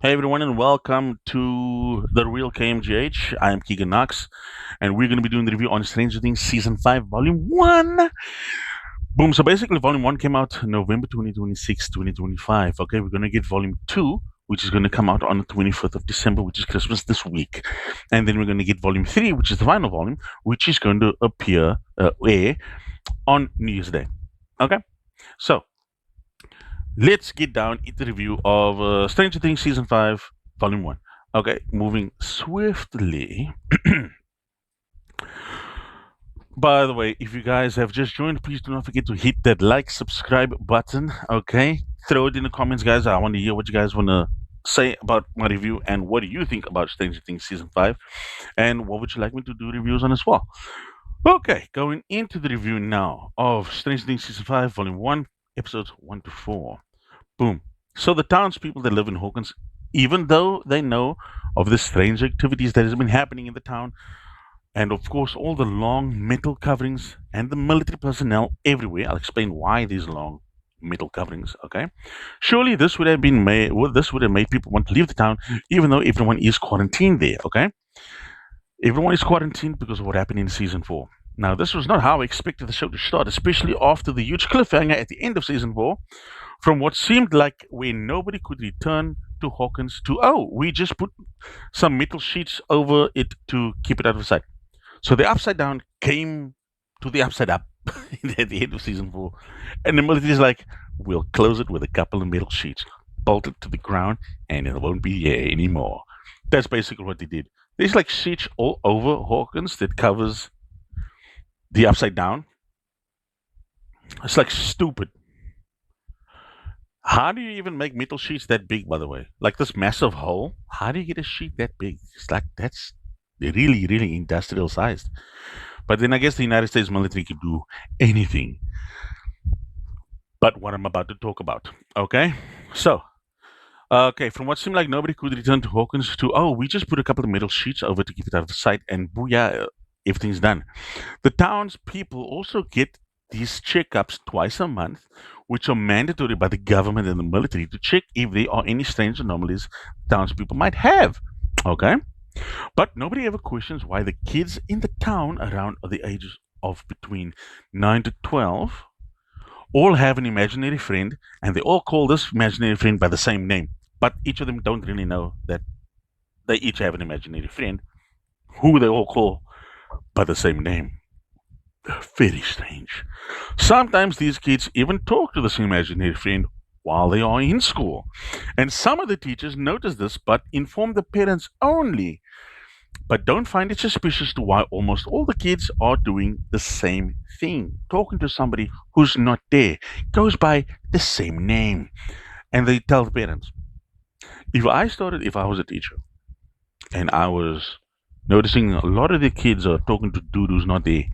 Hey everyone, and welcome to the Real KMGH. I am Keegan Knox, and we're going to be doing the review on Stranger Things Season 5, Volume 1. Boom. So basically, Volume 1 came out November 2026, 2025. Okay, we're going to get Volume 2, which is going to come out on the 25th of December, which is Christmas this week. And then we're going to get Volume 3, which is the final volume, which is going to air on New Year's Day. Okay, so let's get down into the review of Stranger Things Season 5, Volume 1. Okay, moving swiftly. By the way, if you guys have just joined, please do not forget to hit that like, subscribe button. Okay, throw it in the comments, guys. I want to hear what you guys want to say about my review and what do you think about Stranger Things Season 5 and what would you like me to do reviews on as well. Okay, going into the review now of Stranger Things Season 5, Volume 1, Episodes 1 to 4. Boom. So the townspeople that live in Hawkins, even though they know of the strange activities that has been happening in the town, and of course all the long metal coverings and the military personnel everywhere, I'll explain why these long metal coverings. Okay, surely this would have been made. Well, this would have made people want to leave the town, even though everyone is quarantined there. Okay, everyone is quarantined because of what happened in season 4. Now, this was not how I expected the show to start, especially after the huge cliffhanger at the end of season 4, from what seemed like where nobody could return to Hawkins to, oh, we just put some metal sheets over it to keep it out of sight. So the upside down came to the upside up at the end of season 4. And the military is like, we'll close it with a couple of metal sheets, bolt it to the ground, and it won't be here anymore. That's basically what they did. There's like sheets all over Hawkins that covers the upside down. It's like stupid. How do you even make metal sheets that big, by the way? Like this massive hole? How do you get a sheet that big? It's like that's really, really industrial sized. But then I guess the United States military could do anything but what I'm about to talk about. Okay? So, okay, from what seemed like nobody could return to Hawkins to, oh, we just put a couple of metal sheets over to keep it out of sight, and booyah, everything's done. The townspeople also get these checkups twice a month, which are mandatory by the government and the military to check if there are any strange anomalies townspeople might have. Okay? But nobody ever questions why the kids in the town around the ages of between 9 to 12 all have an imaginary friend, and they all call this imaginary friend by the same name. But each of them don't really know that they each have an imaginary friend who they all call by the same name. Very strange. Sometimes these kids even talk to this imaginary friend while they are in school. And some of the teachers notice this but inform the parents only, but don't find it suspicious to why almost all the kids are doing the same thing. Talking to somebody who's not there, goes by the same name. And they tell the parents, if I was a teacher and I was noticing a lot of the kids are talking to dude who's not there,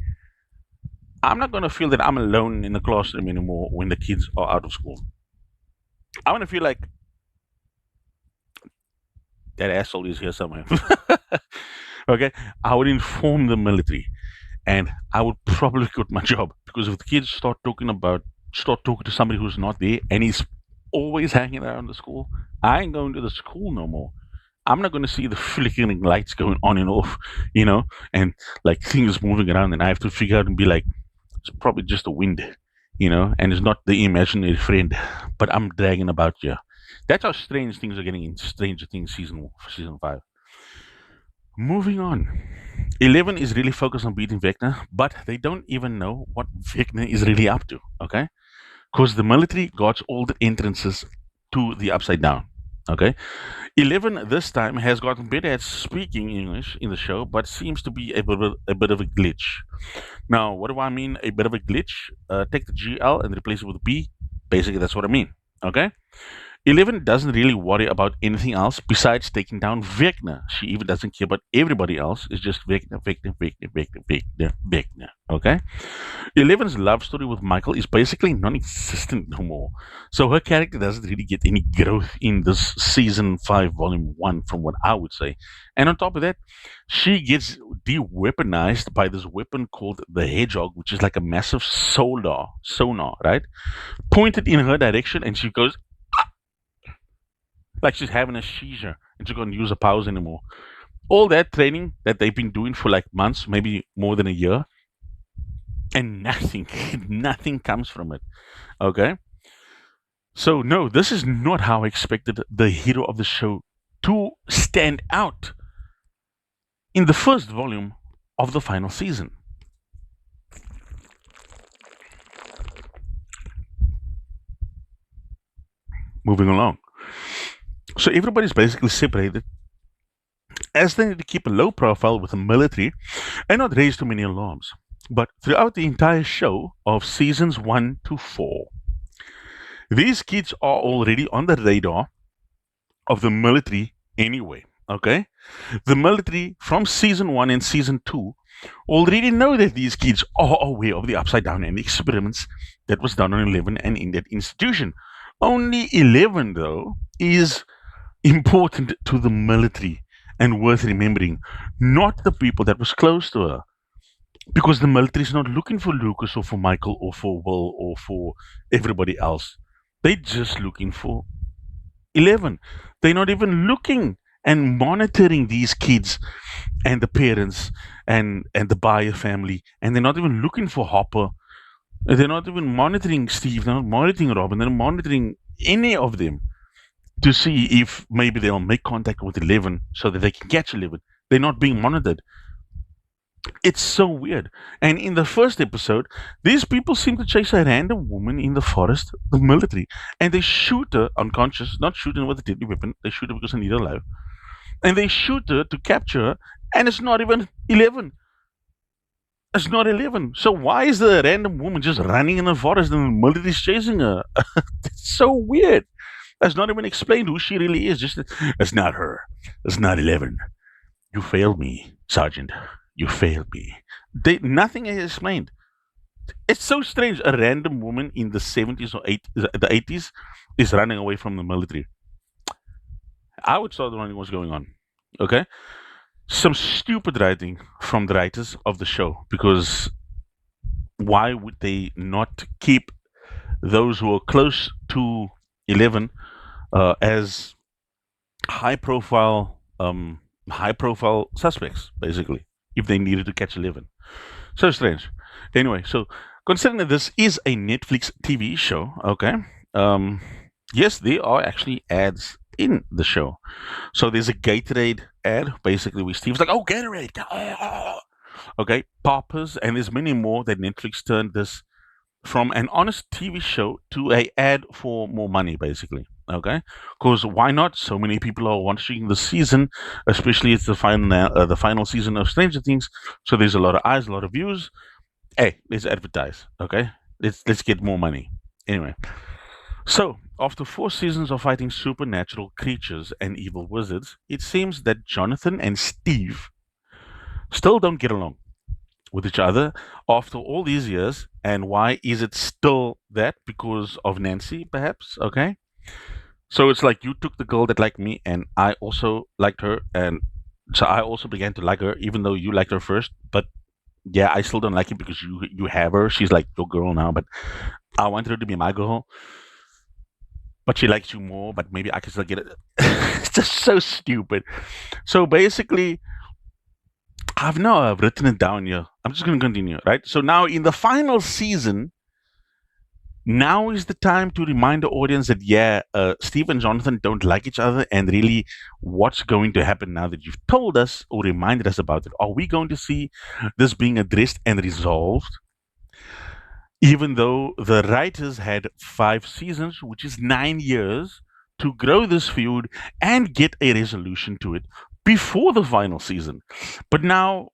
I'm not going to feel that I'm alone in the classroom anymore when the kids are out of school. I'm going to feel like that asshole is here somewhere. Okay? I would inform the military and I would probably quit my job because if the kids start talking to somebody who's not there and he's always hanging around the school, I ain't going to the school no more. I'm not going to see the flickering lights going on and off, and like things moving around, and I have to figure out and be like, it's probably just the wind, and it's not the imaginary friend, but I'm dragging about you. That's how strange things are getting in Stranger Things season 5. Moving on. 11 is really focused on beating Vecna, but they don't even know what Vecna is really up to, okay? Because the military guards all the entrances to the Upside Down, okay? 11 this time has gotten better at speaking English in the show, but seems to be a bit of a glitch. Now, what do I mean a bit of a glitch? Take the GL and replace it with a B. Basically, that's what I mean, okay? 11 doesn't really worry about anything else besides taking down Vecna. She even doesn't care about everybody else. It's just Vecna, Vecna, Vecna, Vecna, Vecna, Vecna. Okay? 11's love story with Michael is basically non existent no more. So her character doesn't really get any growth in this season 5, volume 1, from what I would say. And on top of that, she gets de weaponized by this weapon called the Hedgehog, which is like a massive sonar, right? Pointed in her direction, and she goes, like she's having a seizure and she can't use her powers anymore. All that training that they've been doing for like months, maybe more than a year, and nothing, nothing comes from it. Okay, so no, this is not how I expected the hero of the show to stand out in the first volume of the final season. Moving along. So everybody's basically separated as they need to keep a low profile with the military and not raise too many alarms. But throughout the entire show of seasons 1 to 4, these kids are already on the radar of the military anyway. Okay? The military from season 1 and season 2 already know that these kids are aware of the upside down and the experiments that was done on 11 and in that institution. Only 11, though, is important to the military and worth remembering, not the people that was close to her. Because the military is not looking for Lucas or for Michael or for Will or for everybody else. They're just looking for 11. They're not even looking and monitoring these kids and the parents and the Bayer family. And they're not even looking for Hopper. They're not even monitoring Steve. They're not monitoring Robin. They're not monitoring any of them to see if maybe they'll make contact with 11 so that they can catch 11. They're not being monitored. It's so weird. And in the first episode, these people seem to chase a random woman in the forest, the military, and they shoot her unconscious, not shoot her with a deadly weapon. They shoot her because they need her alive. And they shoot her to capture her, and it's not even 11. It's not 11. So why is the random woman just running in the forest and the military's chasing her? It's so weird. That's not even explained who she really is. Just it's not her. It's not 11. You failed me, Sergeant. You failed me. Nothing is explained. It's so strange. A random woman in the 70s or the 80s is running away from the military. I would start wondering what's going on. Okay? Some stupid writing from the writers of the show because why would they not keep those who are close to 11 as high profile suspects, basically, if they needed to catch 11. So strange. Anyway, so considering that this is a Netflix TV show, okay, yes, there are actually ads in the show. So there's a Gatorade ad, basically, where Steve's like, oh, Gatorade. Okay, poppers, and there's many more that Netflix turned this from an honest TV show to a ad for more money, basically. Okay, because why not? So many people are watching the season, especially it's the final season of Stranger Things. So there's a lot of eyes, a lot of views. Hey, let's advertise. Okay, let's get more money. Anyway, so after 4 seasons of fighting supernatural creatures and evil wizards, it seems that Jonathan and Steve still don't get along with each other after all these years. And why is it still that? Because of Nancy, perhaps? Okay. So it's like you took the girl that liked me, and I also liked her, and so I also began to like her, even though you liked her first. But yeah, I still don't like it because you have her. She's like your girl now, but I wanted her to be my girl. But she likes you more. But maybe I can still get it. It's just so stupid. So basically, I've written it down here. I'm just going to continue, right? So now in the final season, now is the time to remind the audience that yeah, Steve and Jonathan don't like each other, and really, what's going to happen now that you've told us or reminded us about it? Are we going to see this being addressed and resolved? Even though the writers had 5 seasons, which is 9 years, to grow this feud and get a resolution to it before the final season. But now,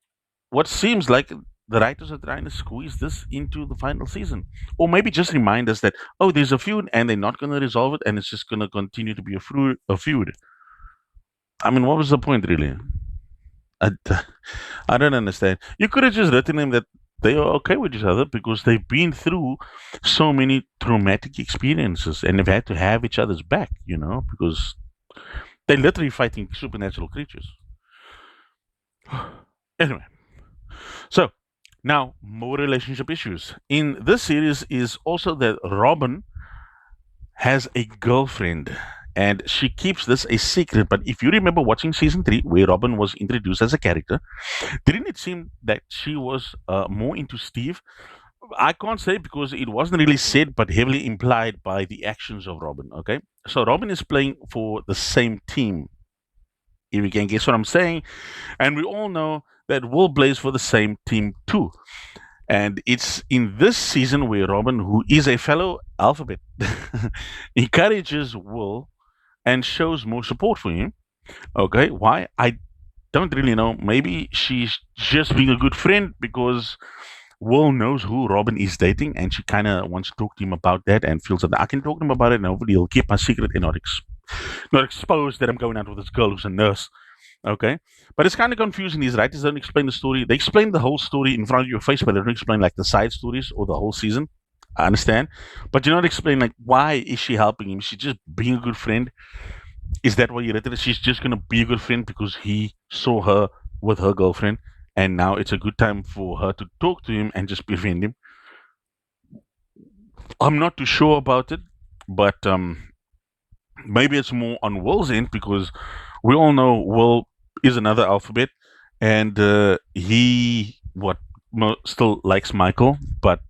what seems like the writers are trying to squeeze this into the final season. Or maybe just remind us that, oh, there's a feud and they're not going to resolve it and it's just going to continue to be a feud. I mean, what was the point, really? I, I don't understand. You could have just written them that they are okay with each other because they've been through so many traumatic experiences and they've had to have each other's back, because they're literally fighting supernatural creatures. Anyway, so now more relationship issues. In this series is also that Robin has a girlfriend and she keeps this a secret. But if you remember watching season 3, where Robin was introduced as a character, didn't it seem that she was more into Steve? I can't say because it wasn't really said, but heavily implied by the actions of Robin. Okay, so Robin is playing for the same team. If you can guess what I'm saying, and we all know that Will plays for the same team too. And it's in this season where Robin, who is a fellow alphabet, encourages Will and shows more support for him. Okay, why? I don't really know. Maybe she's just being a good friend because Will knows who Robin is dating, and she kind of wants to talk to him about that and feels that I can talk to him about it, and hopefully he'll keep my secret and not expose that I'm going out with this girl who's a nurse. Okay, but it's kind of confusing. These writers don't explain the story. They explain the whole story in front of your face, but they don't explain like the side stories or the whole season. I understand, but you not explain like why is she helping him? She's just being a good friend. Is that why you read it? She's just gonna be a good friend because he saw her with her girlfriend, and now it's a good time for her to talk to him and just befriend him. I'm not too sure about it, but maybe it's more on Will's end because we all know Will is another alphabet, and he still likes Michael, but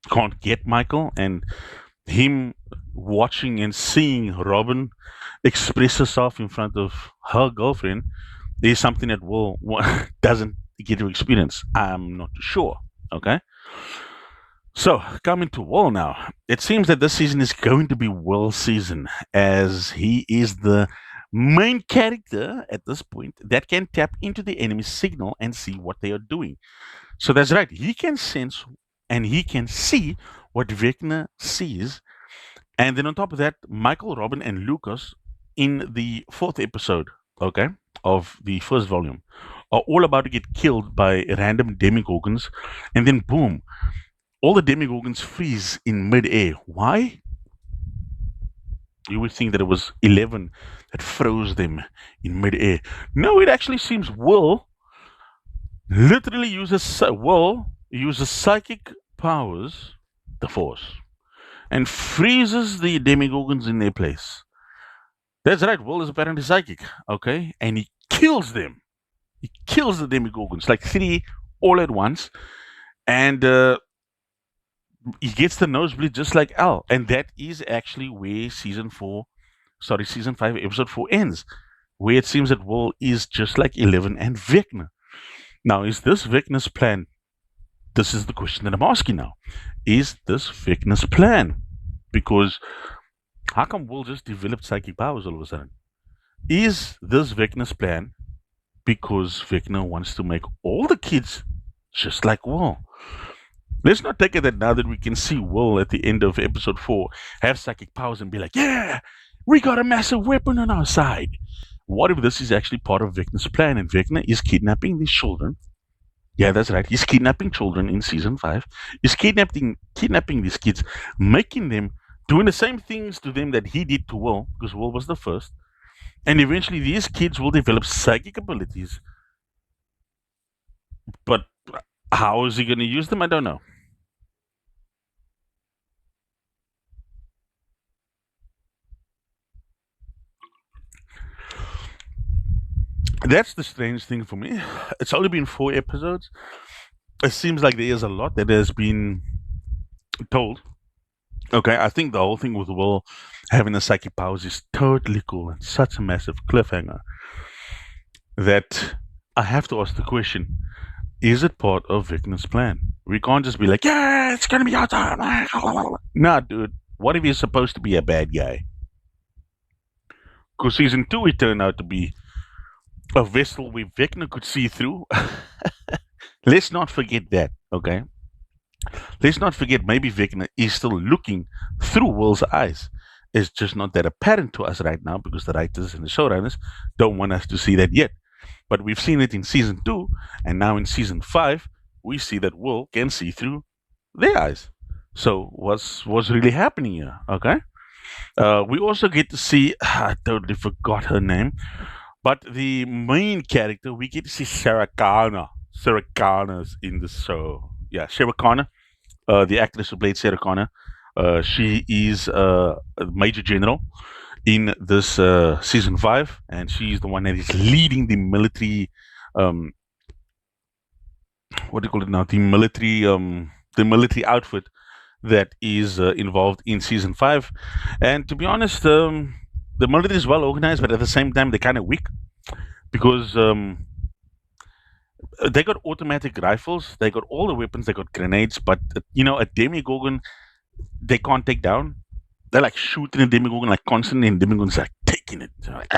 can't get Michael, and him watching and seeing Robin express herself in front of her girlfriend is something that Will doesn't get to experience. I'm not too sure. Okay. So, coming to Will now, it seems that this season is going to be Will's season, as he is the main character at this point that can tap into the enemy's signal and see what they are doing. So that's right, he can sense and he can see what Vecna sees. And then on top of that, Michael, Robin, and Lucas in the fourth episode, okay, of the first volume, are all about to get killed by random demigorgons, and then boom, all the demigorgons freeze in midair. Why? You would think that it was 11 that froze them in midair. No, it actually seems Will literally uses psychic powers, the Force, and freezes the demigorgons in their place. That's right, Will is apparently psychic, okay? And he kills them. He kills the demigorgons, like 3 all at once. And he gets the nosebleed just like Al, and that is actually where season 5, episode 4 ends, where it seems that Will is just like 11 and Vecna. Now, is this Vecna's plan? This is the question that I'm asking now. Is this Vecna's plan? Because how come Will just developed psychic powers all of a sudden? Is this Vecna's plan because Vecna wants to make all the kids just like Will? Let's not take it that now that we can see Will at the end of episode 4 have psychic powers and be like, yeah, we got a massive weapon on our side. What if this is actually part of Vecna's plan and Vecna is kidnapping these children? Yeah, that's right. He's kidnapping children in season 5. He's kidnapping these kids, making them doing the same things to them that he did to Will, because Will was the first. And eventually these kids will develop psychic abilities. But how is he going to use them? I don't know. That's the strange thing for me. It's only been 4 episodes. It seems like there is a lot that has been told. Okay, I think the whole thing with Will having the psychic powers is totally cool and such a massive cliffhanger that I have to ask the question: is it part of Vecna's plan? We can't just be like, yeah, it's gonna be our time. Nah, dude. What if he's supposed to be a bad guy? Because season 2, it turned out to be a vessel where Vecna could see through. Let's not forget that, okay? Let's not forget maybe Vecna is still looking through Will's eyes. It's just not that apparent to us right now because the writers and the showrunners don't want us to see that yet. But we've seen it in season 2, and now in season 5, we see that Will can see through their eyes. So what's really happening here? Okay. We also get to see I totally forgot her name, but the main character we get to see Sarah Connor. Sarah Connor's in the show. Yeah, Sarah Connor, the actress who played Sarah Connor. She is a major general in this season 5, and she's the one that is leading the military. Um, what do you call it now? The military outfit that is involved in season 5. And to be honest, the military is well organized, but at the same time, they're kind of weak because they got automatic rifles, they got all the weapons, they got grenades, but a demigorgon they can't take down. They're like shooting a demigorgon like constantly, and demigorgon's like taking it, like,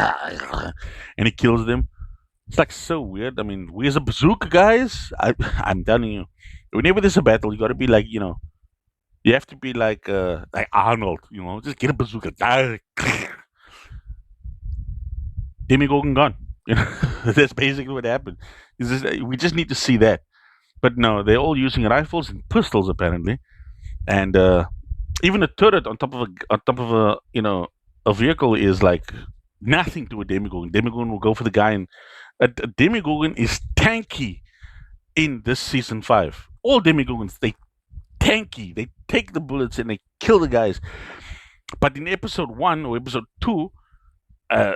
and it kills them. It's like so weird. I mean, where's a bazooka, guys? I'm telling you, whenever there's a battle, you got to be like, you have to be like Arnold, just get a bazooka. Demigorgon gone. That's basically what happened. We just need to see that. But no, they're all using rifles and pistols apparently, and even a turret on top of a vehicle is like nothing to a demigorgon. Demigorgon will go for the guy, and a demigorgon is tanky in this season 5. All demigorgons they tanky. They take the bullets and they kill the guys. But in episode 1 or episode 2, uh,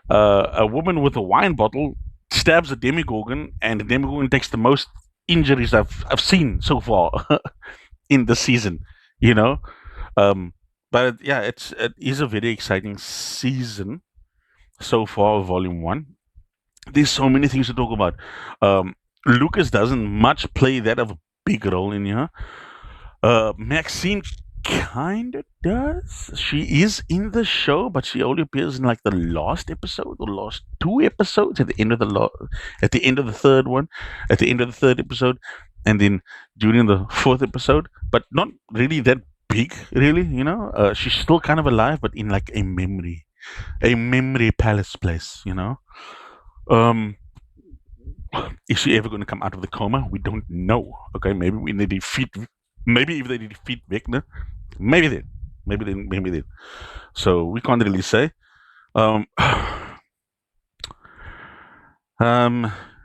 a woman with a wine bottle stabs a demigorgon, and the demigorgon takes the most injuries I've seen so far in the season. You know, um, but yeah, it is a very exciting season so far, Volume One. There's so many things to talk about. Lucas doesn't much play that of a big role in here. Maxine kind of does. She is in the show, but she only appears in like the last episode or last two episodes at the end of at the end of the third one, at the end of the third episode, and then during the fourth episode. But not really that big, really. She's still kind of alive, but in like a memory palace place. Um, is she ever going to come out of the coma? We don't know. Okay, maybe when they defeat, maybe if they defeat Vecna, maybe then, maybe then. So we can't really say. Um,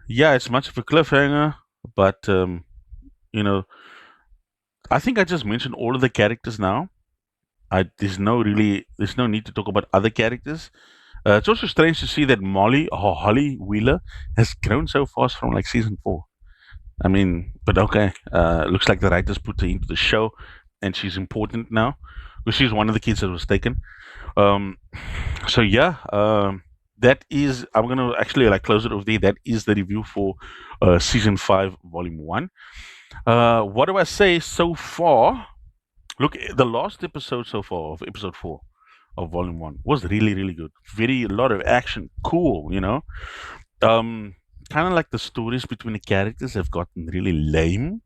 yeah, it's much of a cliffhanger, but you know, I think I just mentioned all of the characters now. There's no need to talk about other characters. It's also strange to see that Molly or Holly Wheeler has grown so fast from like season 4. I mean, but okay. Looks like the writers put her into the show, and she's important now because she's one of the kids that was taken. Um, so yeah, that is. I'm gonna actually like close it off there. That is the review for season 5, volume 1. What do I say so far? Look, the last episode so far of episode 4 of volume 1 was really really good. Very a lot of action, cool. Um, Kind of like the stories between the characters have gotten really lame.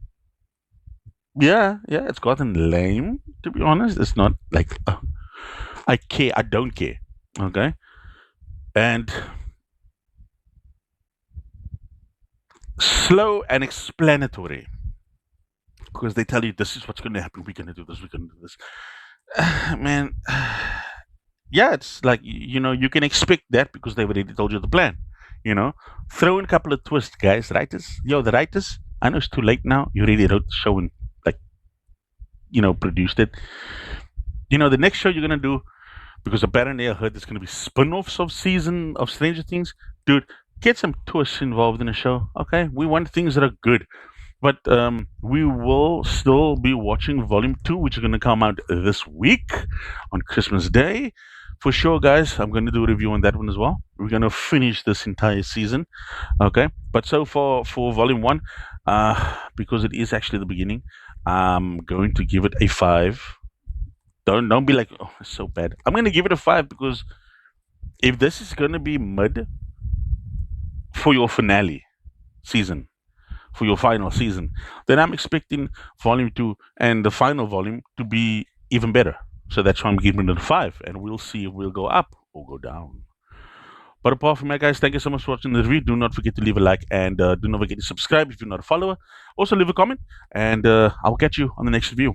Yeah, yeah, it's gotten lame. To be honest, it's not like I care. I don't care. Okay, and slow and explanatory because they tell you this is what's going to happen. We're going to do this. We're going to do this. Man, yeah, it's like you can expect that because they've already told you the plan. Throw in a couple of twists, guys. Writers, the writers. I know it's too late now. You already wrote the show and like produced it. The next show you're gonna do, because apparently I heard there's gonna be spin-offs of season of Stranger Things. Dude, get some twists involved in the show. Okay, we want things that are good. But we will still be watching Volume 2, which is going to come out this week on Christmas Day. For sure, guys, I'm going to do a review on that one as well. We're going to finish this entire season. Okay. But so far, for Volume 1, because it is actually the beginning, I'm going to give it a 5. Don't be like, oh, it's so bad. I'm going to give it a 5 because if this is going to be mid for your finale season, for your final season, then I'm expecting volume 2 and the final volume to be even better. So that's why I'm giving it a 5, and we'll see if we'll go up or go down. But apart from that, guys, thank you so much for watching the review. Do not forget to leave a like, and do not forget to subscribe if you're not a follower. Also, leave a comment, and I'll catch you on the next review.